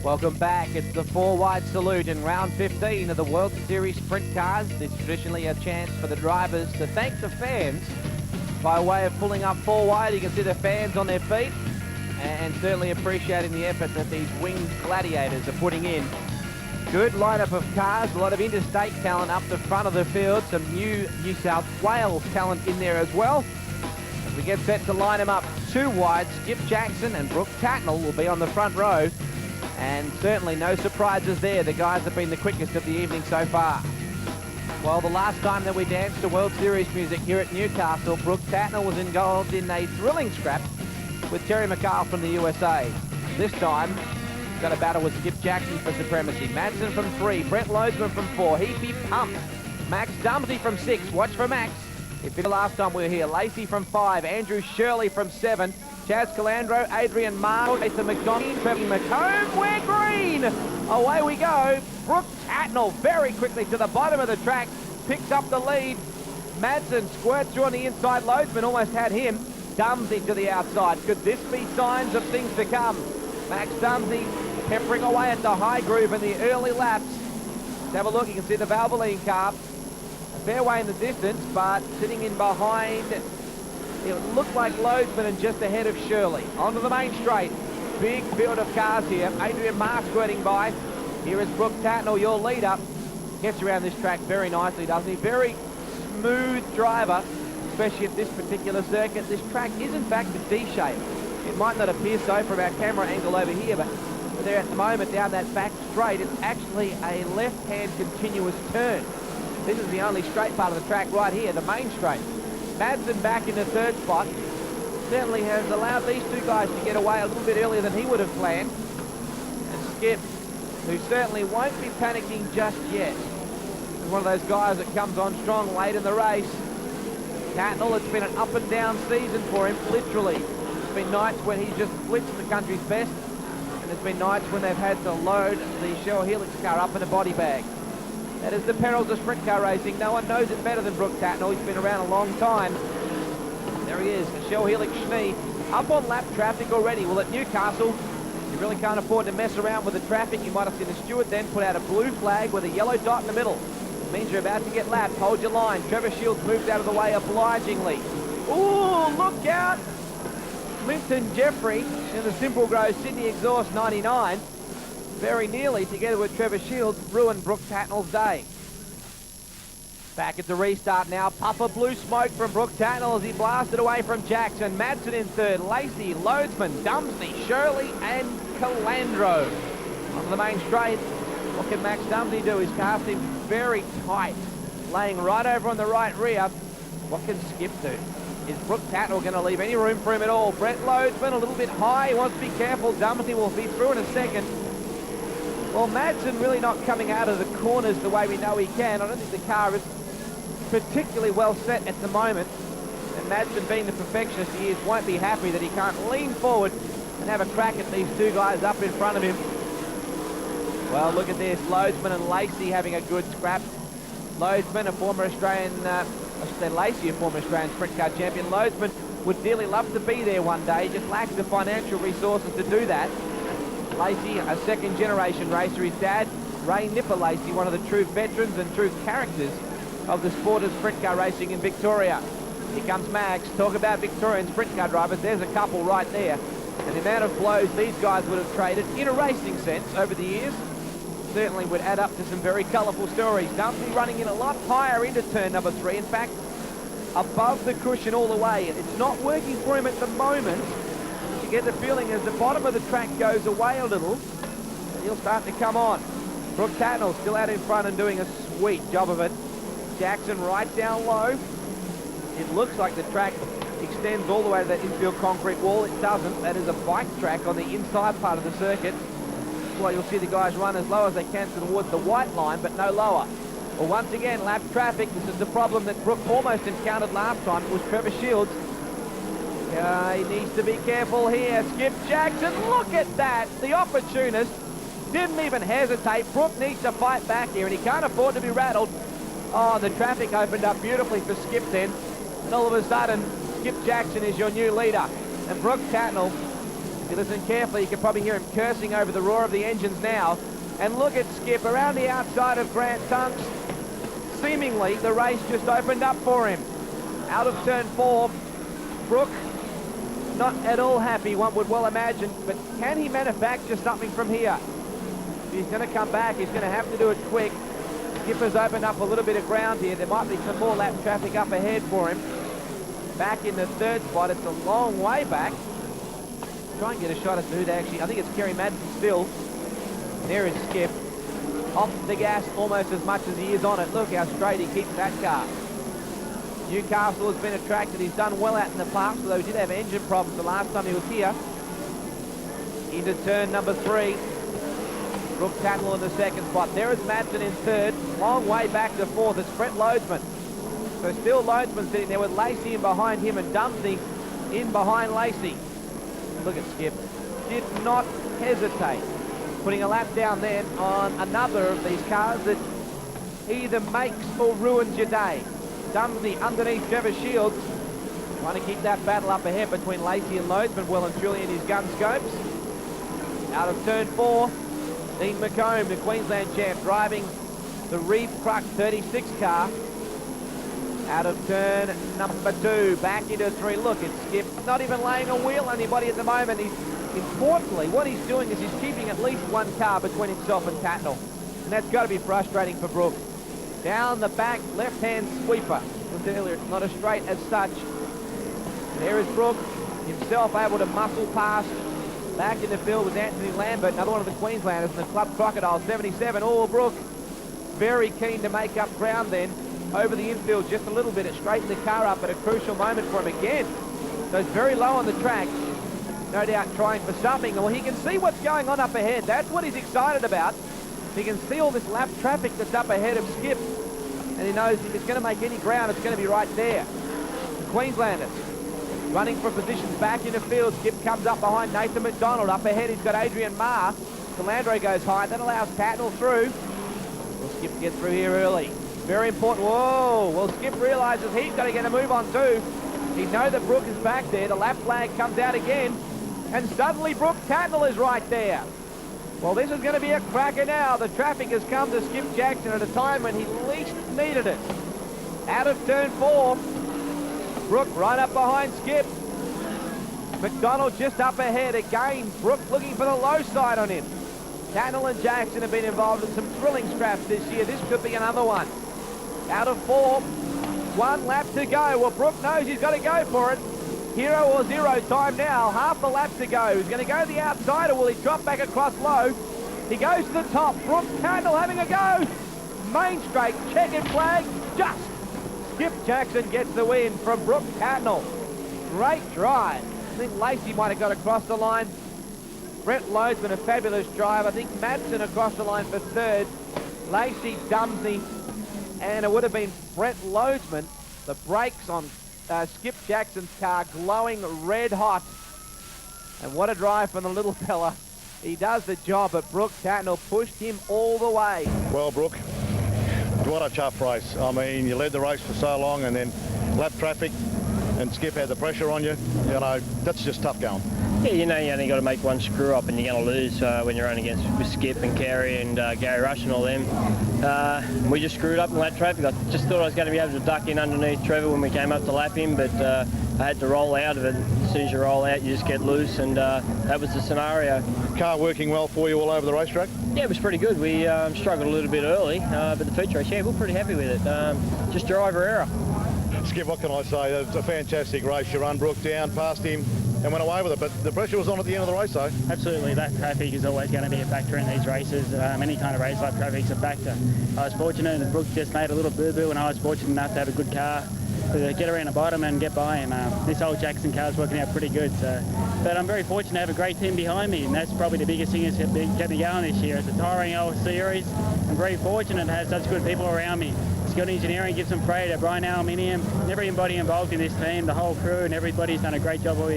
Welcome back. It's the four-wide salute in round 15 of the World Series Sprint Cars. It's traditionally a chance for the drivers to thank the fans by way of pulling up four wide. You can see the fans on their feet and certainly appreciating the effort that these winged gladiators are putting in. Good lineup of cars, a lot of interstate talent up the front of the field, some New South Wales talent in there as well. As we get set to line them up two wide, Skip Jackson and Brooke Tatnell will be on the front row. And certainly no surprises there. The guys have been the quickest of the evening so far. Well, the last time that we danced to World Series music here at Newcastle, Brooke Tatnell was involved in a thrilling scrap with Terry McCall from the USA. This time, he's got a battle with Skip Jackson for supremacy. Madsen from 3, Brett Loadsman from 4, Heapy Pump, Max Dumsey from 6, watch for Max. If the last time we were here, Lacey from 5, Andrew Shirley from 7, Chaz Calandro, Adrian Marr, Nathan McDonald, Trevor McComb, we're green! Away we go. Brooke Tatnell very quickly to the bottom of the track, picks up the lead. Madsen squirts through on the inside, Loadsman almost had him. Dumsey to the outside. Could this be signs of things to come? Max Dumsey peppering away at the high groove in the early laps. Let's have a look, you can see the Valvoline car. A fair way in the distance, but sitting in behind, it looked like Loadsman and just ahead of Shirley. Onto the main straight. Big field of cars here. Adrian Marr squirting by. Here is Brooke Tatnell, your leader. Gets around this track very nicely, doesn't he? Very smooth driver, especially at this particular circuit. This track is in fact a D shape. It might not appear so from our camera angle over here, but there at the moment down that back straight, it's actually a left-hand continuous turn. This is the only straight part of the track right here, the main straight. Madsen back in the third spot. Certainly has allowed these two guys to get away a little bit earlier than he would have planned. And Skip, who certainly won't be panicking just yet, is one of those guys that comes on strong late in the race. Tatnell, it's been an up and down season for him, literally. There's been nights when he's just blitzed the country's best, and there's been nights when they've had to load the Shell Helix car up in a body bag. That is the perils of sprint car racing. No one knows it better than Brooke Tatnell. He's been around a long time. There he is, the Shell Helix Schnee, up on lap traffic already. Well, at Newcastle, you really can't afford to mess around with the traffic. You might have seen the steward then put out a blue flag with a yellow dot in the middle. It means you're about to get lapped. Hold your line. Trevor Shields moved out of the way obligingly. Ooh, look out! Clinton Jeffrey in the Simple Grove Sydney Exhaust 99. Very nearly, together with Trevor Shields, ruined Brooke Tatnell's day. Back at the restart now. Puff of blue smoke from Brooke Tatnell as he blasted away from Jackson. Madsen in third. Lacey, Loadsman, Dumsey, Shirley and Calandro. Onto the main straight. What can Max Dumsey do? His car seems very tight, laying right over on the right rear. What can Skip do? Is Brooke Tatnell going to leave any room for him at all? Brett Loadsman a little bit high. He wants to be careful. Dumsey will be through in a second. Well, Madsen really not coming out of the corners the way we know he can. I don't think the car is particularly well set at the moment. And Madsen, being the perfectionist he is, won't be happy that he can't lean forward and have a crack at these two guys up in front of him. Well, look at this. Loadsman and Lacey having a good scrap. Loadsman, a former Australian, I should say Lacey, a former Australian sprint car champion. Loadsman would dearly love to be there one day. He just lacks the financial resources to do that. Lacey, a second-generation racer. His dad, Ray Nipper Lacey, one of the true veterans and true characters of the sport of sprint car racing in Victoria. Here comes Max. Talk about Victorian sprint car drivers. There's a couple right there. And the amount of blows these guys would have traded in a racing sense over the years certainly would add up to some very colourful stories. Dumsey running in a lot higher into turn number 3. In fact, above the cushion all the way. It's not working for him at the moment. You get the feeling as the bottom of the track goes away a little, he'll start to come on. Brooke Tatnell still out in front and doing a sweet job of it. Jackson right down low. It looks like the track extends all the way to that infield concrete wall. It doesn't. That is a bike track on the inside part of the circuit. That's why you'll see the guys run as low as they can towards the white line, but no lower. Well, once again, lap traffic. This is the problem that Brooke almost encountered last time. It was Trevor Shields. He needs to be careful here. Skip Jackson, look at that. The opportunist didn't even hesitate. Brooke needs to fight back here, and he can't afford to be rattled. Oh, the traffic opened up beautifully for Skip then. And all of a sudden, Skip Jackson is your new leader. And Brooke Tatnell If you listen carefully, you can probably hear him cursing over the roar of the engines now. And look at Skip around the outside of Grant Tunks. Seemingly, the race just opened up for him. Out of turn 4, Brooke, not at all happy, one would well imagine, but can he manufacture something from here? If he's going to come back, he's going to have to do it quick. Skipper's opened up a little bit of ground here. There might be some more lap traffic up ahead for him. Back in the third spot, it's a long way back. Try and get a shot at who they actually, I think it's Kerry Madden still. There is Skip. Off the gas almost as much as he is on it. Look how straight he keeps that car. Newcastle has been a track that he's done well at in the past, although he did have engine problems the last time he was here. Into turn number 3. Brooke Tatnall in the second spot. There is Madsen in third. Long way back to fourth. It's Brett Loadsman. So still Loadsman sitting there with Lacey in behind him and Dumsney in behind Lacey. Look at Skip. Did not hesitate. Putting a lap down then on another of these cars that either makes or ruins your day. Dumsney underneath Trevor Shields. Trying to keep that battle up ahead between Lacey and Loadsman well and truly in his gun scopes. Out of turn 4, Dean McComb, the Queensland champ, driving the Reeve Crux 36 car. Out of turn number 2, back into 3. Look, it's Skip, not even laying a wheel on anybody at the moment. Importantly, what he's doing is he's keeping at least one car between himself and Tatnall. And that's got to be frustrating for Brooke. Down the back, left-hand sweeper. As earlier, it's not a straight as such. There is Brooke, himself able to muscle past. Back in the field with Anthony Lambert, another one of the Queenslanders in the Club Crocodile 77. Oh, Brooke, very keen to make up ground then. Over the infield just a little bit. It straightened the car up at a crucial moment for him again. So it's very low on the track. No doubt trying for something. Well, he can see what's going on up ahead. That's what he's excited about. He can see all this lap traffic that's up ahead of Skip. And he knows if it's going to make any ground, it's going to be right there. The Queenslanders running for positions back in the field. Skip comes up behind Nathan McDonald. Up ahead, he's got Adrian Marr. Delandro goes high. That allows Tatnall through. Will Skip get through here early? Very important. Whoa! Well, Skip realises he's got to get a move on too. He knows that Brooke is back there. The lap flag comes out again. And suddenly Brooke Tatnall is right there. Well, this is going to be a cracker now. The traffic has come to Skip Jackson at a time when he least needed it. Out of turn 4. Brooke right up behind Skip. McDonald just up ahead again. Brooke looking for the low side on him. Tatnall and Jackson have been involved in some thrilling scraps this year. This could be another one. Out of 4. 1 lap to go. Well, Brooke knows he's got to go for it. Hero or zero time now. Half a lap to go. He's going to go to the outside, or will he drop back across low? He goes to the top. Brooke Tatnall having a go. Main straight. Checkered flag. Just. Skip Jackson gets the win from Brooke Tatnall. Great drive. I think Lacey might have got across the line. Brett Loadsman, a fabulous drive. I think Madsen across the line for third. Lacey, Dumsney, and it would have been Brett Loadsman. The brakes on Skip Jackson's car glowing red hot. And what a drive from the little fella. He does the job, but Brooke Tatnall pushed him all the way. Well, Brooke, what a tough race. I mean, you led the race for so long, and then lap traffic and Skip had the pressure on you. You know, that's just tough going. Yeah, you know you only got to make one screw up and you're going to lose when you're running against with Skip and Carey and Gary Rush and all them. We just screwed up in lap traffic. I just thought I was going to be able to duck in underneath Trevor when we came up to lap him, but I had to roll out of it. As soon as you roll out, you just get loose, and that was the scenario. Car working well for you all over the racetrack? Yeah, it was pretty good. We struggled a little bit early, but the feature race, yeah, we're pretty happy with it. Just driver error. Skip, what can I say? It's a fantastic race. You run Brooke down, past him, and went away with it. But the pressure was on at the end of the race, though. Absolutely. That traffic is always going to be a factor in these races. Any kind of race like traffic's a factor. I was fortunate that Brooke just made a little boo-boo, and I was fortunate enough to have a good car to get around the bottom and get by him. This old Jackson car is working out pretty good. But I'm very fortunate to have a great team behind me, and that's probably the biggest thing that's kept me going this year. It's a tiring old series. I'm very fortunate to have such good people around me. Skilled Engineering gives some credit to Brian Aluminium, everybody involved in this team, the whole crew, and everybody's done a great job all year.